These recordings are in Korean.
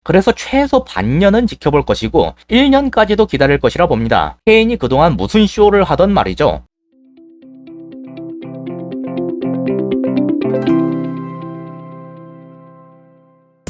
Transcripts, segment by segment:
그래서 최소 반년은 지켜볼 것이고 1년까지도 기다릴 것이라 봅니다. 케인이 그동안 무슨 쇼를 하던 말이죠.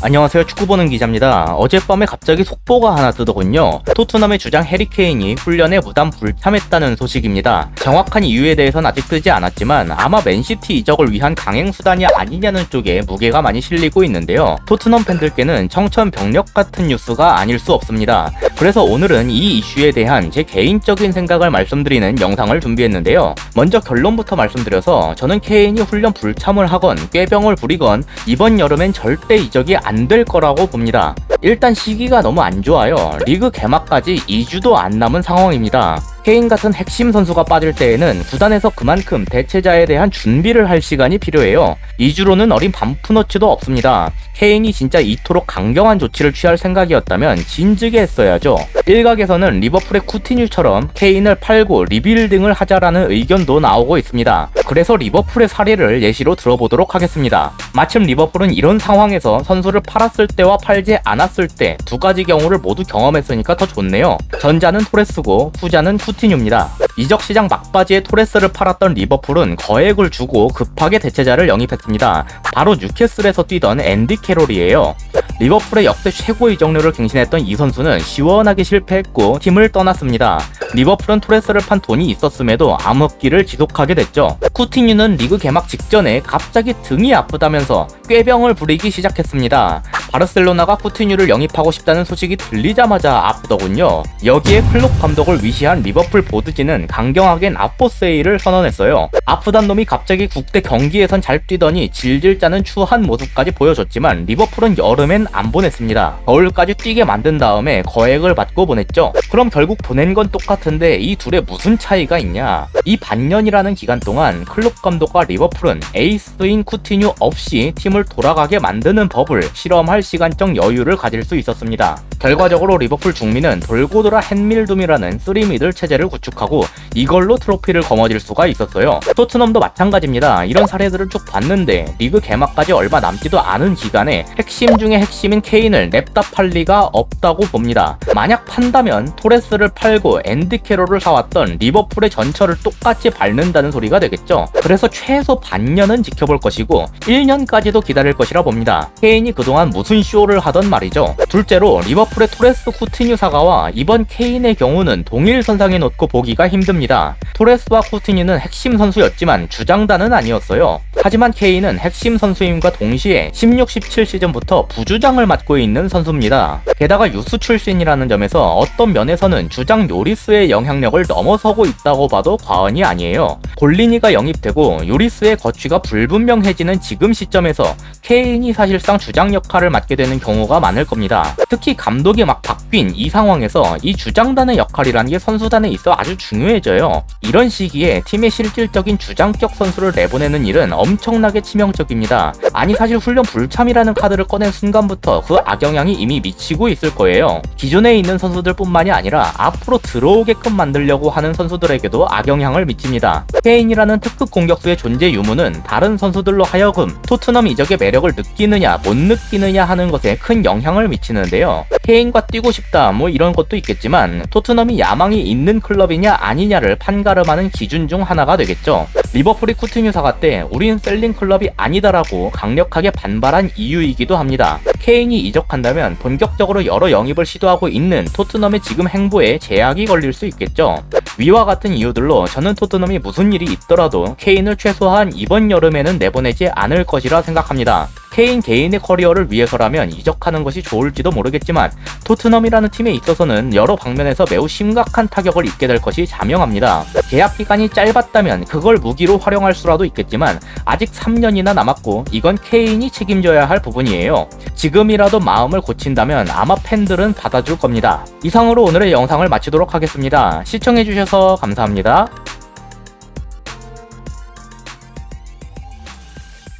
안녕하세요, 축구보는 기자입니다. 어젯밤에 갑자기 속보가 하나 뜨더군요. 토트넘의 주장 해리 케인이 훈련에 무단 불참했다는 소식입니다. 정확한 이유에 대해서는 아직 뜨지 않았지만 아마 맨시티 이적을 위한 강행수단이 아니냐는 쪽에 무게가 많이 실리고 있는데요. 토트넘 팬들께는 청천벽력 같은 뉴스가 아닐 수 없습니다. 그래서 오늘은 이 이슈에 대한 제 개인적인 생각을 말씀드리는 영상을 준비했는데요. 먼저 결론부터 말씀드려서 저는 케인이 훈련 불참을 하건 꾀병을 부리건 이번 여름엔 절대 이적이 안 될 거라고 봅니다. 일단 시기가 너무 안 좋아요. 리그 개막까지 2주도 안 남은 상황입니다. 케인 같은 핵심 선수가 빠질 때에는 구단에서 그만큼 대체자에 대한 준비를 할 시간이 필요해요. 2주로는 어린 반푸너츠도 없습니다. 케인이 진짜 이토록 강경한 조치를 취할 생각이었다면 진즉에 했어야죠. 일각에서는 리버풀의 쿠티뉴처럼 케인을 팔고 리빌딩을 하자라는 의견도 나오고 있습니다. 그래서 리버풀의 사례를 예시로 들어보도록 하겠습니다. 마침 리버풀은 이런 상황에서 선수를 팔았을 때와 팔지 않았을 때 두 가지 경우를 모두 경험했으니까 더 좋네요. 전자는 토레스고 후자는 쿠티뉴입니다. 이적 시장 막바지에 토레스를 팔았던 리버풀은 거액을 주고 급하게 대체자를 영입했습니다. 바로 뉴캐슬에서 뛰던 앤디 캐롤이에요. 리버풀의 역대 최고 이적료를 갱신했던 이 선수는 시원하게 실패했고 팀을 떠났습니다. 리버풀은 토레스를 판 돈이 있었음에도 암흑기를 지속하게 됐죠. 쿠티뉴는 리그 개막 직전에 갑자기 등이 아프다면서 꾀병을 부리기 시작했습니다. 바르셀로나가 쿠티뉴를 영입하고 싶다는 소식이 들리자마자 아프더군요. 여기에 클롭 감독을 위시한 리버풀 보드진은 강경하게 납보 세일을 선언했어요. 아프단 놈이 갑자기 국대 경기에선 잘 뛰더니 질질 짜는 추한 모습까지 보여줬지만 리버풀은 여름엔 안 보냈습니다. 겨울까지 뛰게 만든 다음에 거액을 받고 보냈죠. 그럼 결국 보낸 건 똑같은데 이 둘에 무슨 차이가 있냐? 이 반년이라는 기간 동안 클롭 감독과 리버풀은 에이스인 쿠티뉴 없이 팀을 돌아가게 만드는 법을 실험할 시간적 여유를 가질 수 있었습니다. 결과적으로 리버풀 중미는 돌고 돌아 헨밀둠이라는 3미들 체제를 구축하고 이걸로 트로피를 거머쥘 수가 있었어요. 토트넘도 마찬가지입니다. 이런 사례들을 쭉 봤는데 리그 개막까지 얼마 남지도 않은 기간에 핵심 중에 핵심인 케인을 냅다 팔 리가 없다고 봅니다. 만약 판다면 토레스를 팔고 앤디 캐롤을 사왔던 리버풀의 전철을 똑같이 밟는다는 소리가 되겠죠. 그래서 최소 반년은 지켜볼 것이고 1년까지도 기다릴 것이라 봅니다. 케인이 그동안 무슨 쇼를 하던 말이죠. 둘째로 리버풀의 토레스 쿠티뉴 사가와 이번 케인의 경우는 동일 선상에 놓고 보기가 힘듭니다. 토레스와 쿠티뉴는 핵심 선수였지만 주장단은 아니었어요. 하지만 케인은 핵심 선수임과 동시에 16-17 시즌부터 부주장을 맡고 있는 선수입니다. 게다가 유스 출신이라는 점에서 어떤 면에서는 주장 요리스의 영향력을 넘어서고 있다고 봐도 과언이 아니에요. 골리니가 영입되고 요리스의 거취가 불분명해지는 지금 시점에서 케인이 사실상 주장 역할을 맡게 되는 경우가 많을 겁니다. 특히 감독이 막 바뀐 이 상황에서 이 주장단의 역할이라는 게 선수단에 있어 아주 중요해져요. 이런 시기에 팀의 실질적인 주장격 선수를 내보내는 일은 엄청나게 치명적입니다. 아니 사실 훈련 불참이라는 카드를 꺼낸 순간부터 그 악영향이 이미 미치고 있을 거예요. 기존에 있는 선수들 뿐만이 아니라 앞으로 들어오게끔 만들려고 하는 선수들에게도 악영향을 미칩니다. 케인이라는 특급 공격수의 존재 유무는 다른 선수들로 하여금 토트넘 이적의 매력을 느끼느냐 못 느끼느냐 하는 것에 큰 영향을 미치는데요. 케인과 뛰고 싶다 뭐 이런 것도 있겠지만 토트넘이 야망이 있는 클럽이냐 아니냐를 판가름하는 기준 중 하나가 되겠죠. 리버풀이 쿠티뉴 사가 때 우린 셀링 클럽이 아니다라고 강력하게 반발한 이유이기도 합니다. 케인이 이적한다면 본격적으로 여러 영입을 시도하고 있는 토트넘의 지금 행보에 제약이 걸릴 수 있겠죠. 위와 같은 이유들로 저는 토트넘이 무슨 일이 있더라도 케인을 최소한 이번 여름에는 내보내지 않을 것이라 생각합니다. 케인 개인의 커리어를 위해서라면 이적하는 것이 좋을지도 모르겠지만 토트넘이라는 팀에 있어서는 여러 방면에서 매우 심각한 타격을 입게 될 것이 자명합니다. 계약 기간이 짧았다면 그걸 무기로 활용할 수라도 있겠지만 아직 3년이나 남았고 이건 케인이 책임져야 할 부분이에요. 지금이라도 마음을 고친다면 아마 팬들은 받아줄 겁니다. 이상으로 오늘의 영상을 마치도록 하겠습니다. 시청해주셔서 감사합니다.